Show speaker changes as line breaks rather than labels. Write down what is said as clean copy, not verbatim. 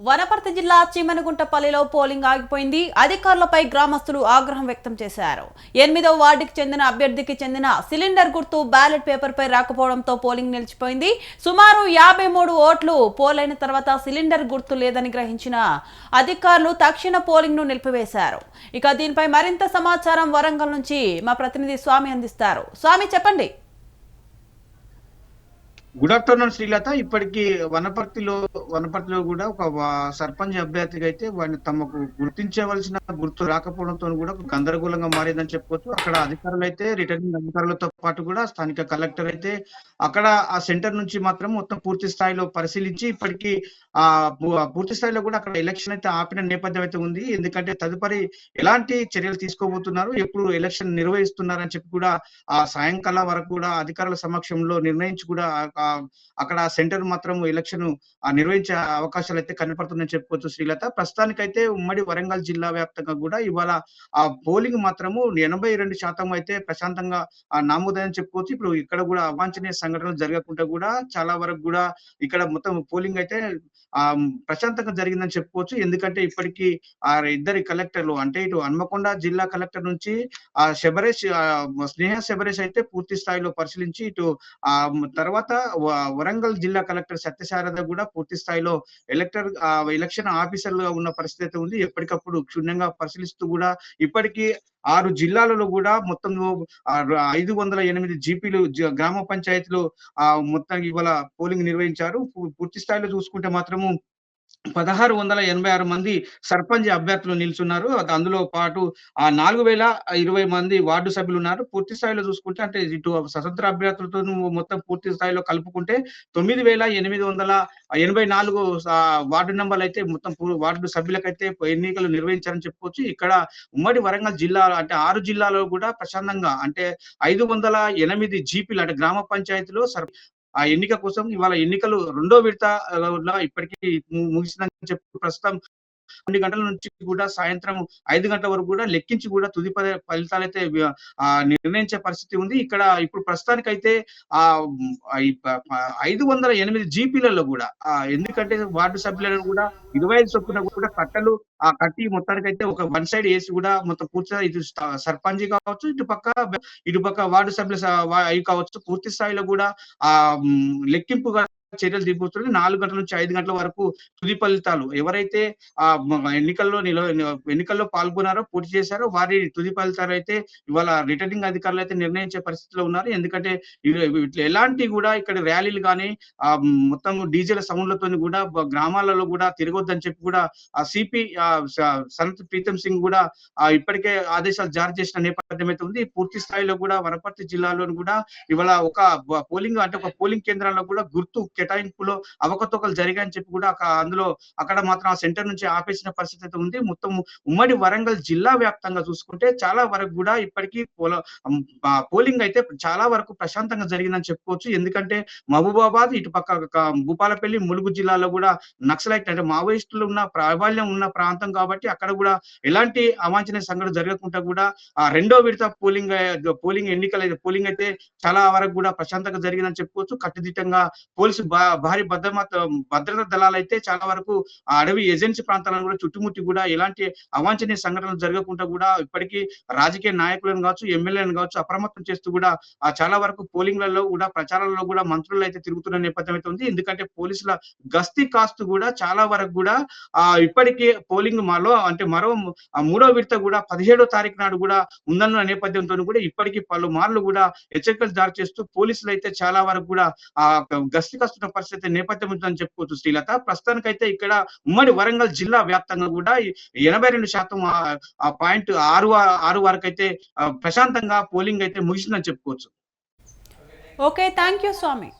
వనపర్తి జిల్లా చీమనగుంటపల్లిలో పోలింగ్ ఆగిపోయింది. అధికారులపై గ్రామస్తులు ఆగ్రహం వ్యక్తం చేశారు. 8వ వార్డుకి చెందిన అభ్యర్థికి చెందిన సిలిండర్ గుర్తు బ్యాలెట్ పేపర్పై రాకపోవడంతో పోలింగ్ నిలిచిపోయింది. సుమారు 53 ఓట్లు పోలైన తర్వాత సిలిండర్ గుర్తు లేదని గ్రహించిన అధికారులు తక్షణ పోలింగ్ ను నిలిపివేశారు. ఇక దీనిపై మరింత సమాచారం వరంగల్ నుంచి మా ప్రతినిధి స్వామి అందిస్తారు. స్వామి, చెప్పండి.
Good afternoon Srilatha. ఇప్పటికీ వనపర్తిలో కూడా ఒక సర్పంచ్ అభ్యర్థిగా అయితే వాడిని తమకు గుర్తించవలసిన గుర్తు రాకపోవడంతో కూడా ఒక గందరగోళంగా మారిందని చెప్పుకోవచ్చు. అక్కడ అధికారులు అయితే రిటర్నింగ్ అధికారులతో పాటు కూడా స్థానిక కలెక్టర్ అయితే అక్కడ ఆ సెంటర్ నుంచి మాత్రం మొత్తం పూర్తి స్థాయిలో పరిశీలించి ఇప్పటికీ పూర్తి స్థాయిలో కూడా అక్కడ ఎలక్షన్ అయితే ఆపిన నేపథ్యం అయితే ఉంది. ఎందుకంటే తదుపరి ఎలాంటి చర్యలు తీసుకోబోతున్నారు, ఎప్పుడు ఎలక్షన్ నిర్వహిస్తున్నారని చెప్పి కూడా ఆ సాయంకాలం వరకు కూడా అధికారుల సమక్షంలో నిర్ణయించి కూడా అక్కడ సెంటర్ మాత్రం ఎలక్షన్ నిర్వహించే అవకాశాలు అయితే కనపడుతుందని చెప్పుకోవచ్చు శ్రీలత. ప్రస్తుతానికైతే ఉమ్మడి వరంగల్ జిల్లా వ్యాప్తంగా కూడా ఇవాళ ఆ పోలింగ్ మాత్రము 82% అయితే ప్రశాంతంగా నమోదైందని చెప్పుకోవచ్చు. ఇప్పుడు ఇక్కడ కూడా అవాంఛనీయ సంఘటనలు జరగకుండా కూడా చాలా వరకు కూడా ఇక్కడ మొత్తం పోలింగ్ అయితే ప్రశాంతంగా జరిగిందని చెప్పుకోవచ్చు. ఎందుకంటే ఇప్పటికీ ఆ ఇద్దరి కలెక్టర్లు అంటే ఇటు హన్మకొండ జిల్లా కలెక్టర్ నుంచి స్నేహ శబరేష్ అయితే పూర్తి స్థాయిలో పరిశీలించి ఇటు తర్వాత వరంగల్ జిల్లా కలెక్టర్ సత్యశారద కూడా పూర్తి స్థాయిలో ఎలక్షన్ ఆఫీసర్లుగా ఉన్న పరిస్థితి ఉంది. ఎప్పటికప్పుడు క్షుణ్ణంగా పరిశీలిస్తూ కూడా ఇప్పటికీ 6 జిల్లాలలో కూడా మొత్తం 508 జీపీలు గ్రామ పంచాయతీలు మొత్తం ఇవాళ పోలింగ్ నిర్వహించారు. పూర్తి స్థాయిలో చూసుకుంటే మాత్రము 1686 మంది సర్పంచ్ అభ్యర్థులు నిల్చున్నారు. అందులో పాటు 4020 మంది వార్డు సభ్యులు ఉన్నారు. పూర్తి స్థాయిలో చూసుకుంటే అంటే ఇటు స్వతంత్ర అభ్యర్థులతో మొత్తం పూర్తి స్థాయిలో కలుపుకుంటే 9884 వార్డు నంబర్లు అయితే మొత్తం వార్డు సభ్యులకైతే ఎన్నికలు నిర్వహించారని చెప్పుకోవచ్చు. ఇక్కడ ఉమ్మడి వరంగల్ జిల్లా అంటే 6 జిల్లాలో కూడా ప్రశాంతంగా అంటే 508 జీపీలు అంటే గ్రామ పంచాయతీలో ఆ ఎన్నిక కోసం ఇవాళ ఎన్నికలు రెండో విడత ఇప్పటికీ ముగిసిందని చెప్పి ప్రస్తుతం 2 గంటల నుంచి కూడా సాయంత్రం 5 గంటల వరకు కూడా లెక్కించి కూడా తుది ఫలితాలైతే నిర్ణయించే పరిస్థితి ఉంది. ఇక్కడ ఇప్పుడు ప్రస్తుతానికైతే 508 జీపీలలో కూడా ఎందుకంటే వార్డు సభ్యులను కూడా 25 చొప్పున కూడా కట్టి మొత్తానికైతే ఒక వన్ సైడ్ వేసి కూడా మొత్తం పూర్తిగా ఇటు సర్పంచ్ కావచ్చు, ఇటుపక్క వార్డు సభ్యులు అవి కావచ్చు, పూర్తి స్థాయిలో కూడా లెక్కింపుగా చర్యలు తీసుకోవచ్చు. 4 గంటల నుంచి 5 గంటల వరకు తుది ఫలితాలు ఎవరైతే ఎన్నికల్లో పాల్గొన్నారో, పోటీ చేశారో వారి తుది ఫలితాలు అయితే ఇవాళ రిటర్నింగ్ అధికారులు అయితే నిర్ణయించే పరిస్థితిలో ఉన్నారు. ఎందుకంటే ఎలాంటి కూడా ఇక్కడ ర్యాలీలు కానీ మొత్తం డీజేల సౌండ్లతో కూడా గ్రామాలలో కూడా తిరగొద్దని చెప్పి కూడా సిపి సనత్ ప్రీతం సింగ్ కూడా ఇప్పటికే ఆదేశాలు జారీ చేసిన నేపథ్యం అయితే ఉంది. పూర్తి స్థాయిలో కూడా వనపర్తి జిల్లాలోని కూడా ఇవాళ ఒక పోలింగ్ కేంద్రాల్లో కూడా గుర్తు కేటాయింపులో అవకతవకలు జరిగాయని చెప్పి కూడా అందులో అక్కడ మాత్రం ఆ సెంటర్ నుంచి ఆపేసిన పరిస్థితి అయితే ఉంది. మొత్తం ఉమ్మడి వరంగల్ జిల్లా వ్యాప్తంగా చూసుకుంటే చాలా వరకు కూడా ఇప్పటికీ పోలింగ్ అయితే చాలా వరకు ప్రశాంతంగా జరిగిందని చెప్పుకోవచ్చు. ఎందుకంటే మహబూబాబాద్, ఇటుపక్క భూపాలపల్లి, ములుగు జిల్లాలో కూడా నక్సలైట్ అంటే మావోయిస్టులు ఉన్న ప్రాబల్యం ఉన్న ప్రాంతం కాబట్టి అక్కడ కూడా ఎలాంటి అవాంఛనీయ సంఘటన జరగకుండా కూడా రెండో విడత పోలింగ్ అయితే చాలా వరకు కూడా ప్రశాంతంగా జరిగిందని చెప్పుకోవచ్చు. కట్టుదిట్టంగా పోలీసు భారీ భద్రతా దళాలు అయితే చాలా వరకు అడవి ఏజెన్సీ ప్రాంతాలను కూడా చుట్టుముట్టి కూడా ఎలాంటి అవాంఛనీయ సంఘటనలు జరగకుండా కూడా ఇప్పటికీ రాజకీయ నాయకులను కావచ్చు, ఎమ్మెల్యేలను కావచ్చు అప్రమత్తం చేస్తూ కూడా చాలా వరకు పోలింగ్లలో కూడా ప్రచారాలలో కూడా మంత్రులు అయితే తిరుగుతున్న నేపథ్యం అయితే ఉంది. ఎందుకంటే పోలీసుల గస్తీ కాస్తూ కూడా చాలా వరకు కూడా ఇప్పటికీ పోలింగ్ మరో మూడో విడత కూడా 17వ తారీఖు నాడు కూడా ఉందన్న నేపథ్యంతో కూడా ఇప్పటికీ పలుమార్లు కూడా హెచ్చరికలు జారీ చేస్తూ పోలీసులు అయితే చాలా వరకు కూడా గస్తీ కాస్తున్న పరిస్థితి నేపథ్యం ఉందని చెప్పుకోవచ్చు శ్రీలత. ప్రస్తుతానికైతే ఇక్కడ ఉమ్మడి వరంగల్ జిల్లా వ్యాప్తంగా కూడా 82.6 వరకు అయితే ప్రశాంతంగా పోలింగ్ అయితే ముగిసిందని చెప్పుకోవచ్చు.
Okay, thank you Swamy.